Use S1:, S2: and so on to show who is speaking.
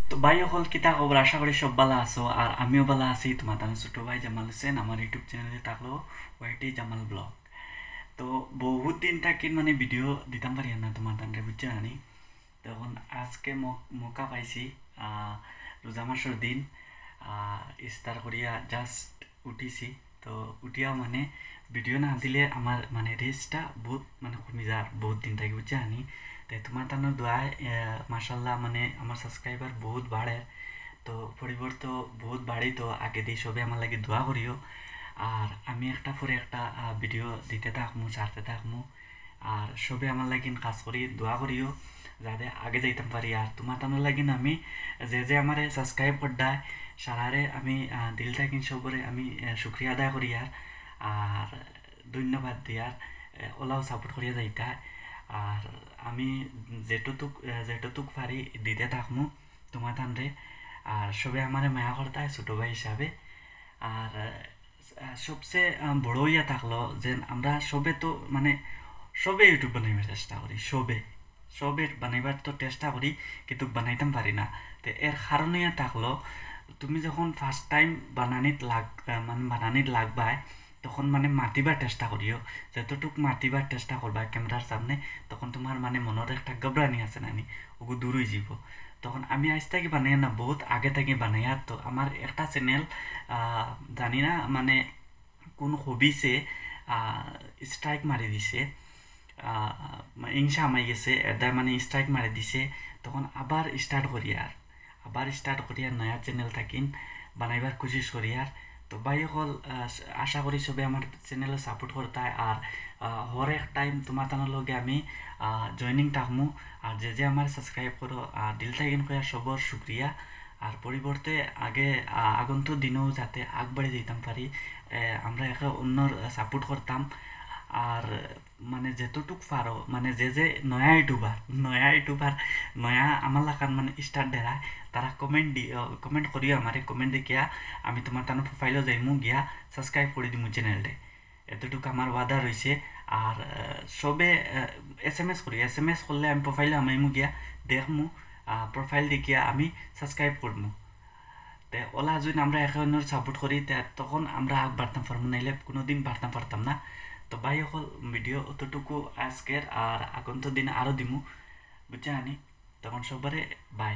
S1: তো ভাই সকল কিতা খবর, আশা করি সব ভালো আছো আর আমিও ভালো আছি। তোমার ছোট ভাই জামাল হোসেন, আমার ইউটিউব চ্যানেলে থাকলো ওয়াইটি জামাল ব্লগ। তো বহুত দিন থাকি মানে ভিডিও দিতাম পারি না তোমার তানরে, বুঝছো জানি। তখন আজকে মৌকা পাইছি। রোজা মাসের দিন ইস্তার করিয়া জাস্ট উঠিছি। তো উঠিয়া মানে ভিডিও না দিলে আমার মানে রেস্টটা বহুত মানে কমে যায় বহুত দিন থাকি, বুঝছো জানি। তাই তোমার তানোর দোয়ায় মাসাল্লাহ মানে আমার সাবস্ক্রাইবার বহুত বাড়ে। তো পরিবর্ত বহুত বাড়ি, তো আগে দিয়ে সবে আমার লাগে দোয়া করিও। আর আমি একটা পরে একটা ভিডিও দিতে থাকমু, ছাড়তে থাকমু। আর সবে আমার লাগিন কাজ করি দোয়া করিও যাতে আগে যাইতাম পারি। আর তোমার তানোর লাগিন আমি যে আমারে সাবস্ক্রাইব করডায় সারারে আমি দিল থাকিন সবরে আমি শুক্রিয়া আদায় করি। আর ধন্যবাদ দিয়ার ওলাও সাপোর্ট করিয়া যাইতা। আর আমি যেটুক পারি দিতে থাকমু তোমার তানরে। আর সবে আমার মায়া করতে ছোটো ভাই হিসাবে। আর সবচেয়ে বড় ইয়া থাকলো যে আমরা সবে তো মানে সবে ইউটিউব বানাইবার চেষ্টা করি, সবে বানাইবার তো চেষ্টা করি, কিন্তু বানাইতাম পারি না। তো এর কারণে ইয়া থাকলো, তুমি যখন ফার্স্ট টাইম মানে বানানিত লাগবায় তখন মানে মাতিবার চেষ্টা করিও। যতটুক মাতিবার চেষ্টা করবা ক্যামেরার সামনে, তখন তোমার মানে মনের একটা ঘবরানি আছে নানি, ওগু দূর হয়ে যাব। তখন আমি আজ থেকে বানাই না, বহুত আগে থেকে বানাই। আর তো আমার একটা চ্যানেল জানি না মানে কোন হবিসে স্ট্রাইক মারি দিছে, ইংসা আমাই গেছে এদায় মানে স্ট্রাইক মারি দিছে। তখন আবার স্টার্ট করি আর নয়া চ্যানেল থাকিন বানাইবার কোশিশ করি। আর তো ভাই সকল আশা করি সবে আমার চ্যানেলে সাপোর্ট করতে। আর হর এক টাইম তোমার তানোর লগে আমি জয়নিং থাকমু। আর যে আমার সাবস্ক্রাইব করো দিল থাকিন কয়া সবর শুক্রিয়া। আর পরিবর্তে আগন্তুক দিনেও যাতে আগবাড়ি দিতাম পারি, আমরা একে অন্যর সাপোর্ট করতাম। আর মানে যেতটুক পারো মানে যে নয়া ইউটিউবার নয়া আমার লাগান মানে স্টার্ট দেরায়, তারা কমেন্ট করিও আমারে। কমেন্ট দেখিয়া আমি তোমার তানো প্রোফাইলও যাইমু, গিয়া সাবস্ক্রাইব করে দিমু চ্যানেলটে। এতটুকু আমার ওয়াদা রয়েছে। আর সবে এস এম এস করলে আমি প্রোফাইলে আমাইমু, গিয়া দেখমু প্রোফাইল দেখিয়া আমি সাবস্ক্রাইব করবো। তে ওলা যদি আমরা একে অন্যের সাপোর্ট করি তখন আমরা আগ বাড়তাম পারবো, নাইলে কোনোদিন বাড়তাম পারতাম না। তো ভাই সকল ভিডিও অতটুকু আজকের, আর আগন্ত দিনে আরও দিমু, বুঝছে আনি। তখন সবারে বাই।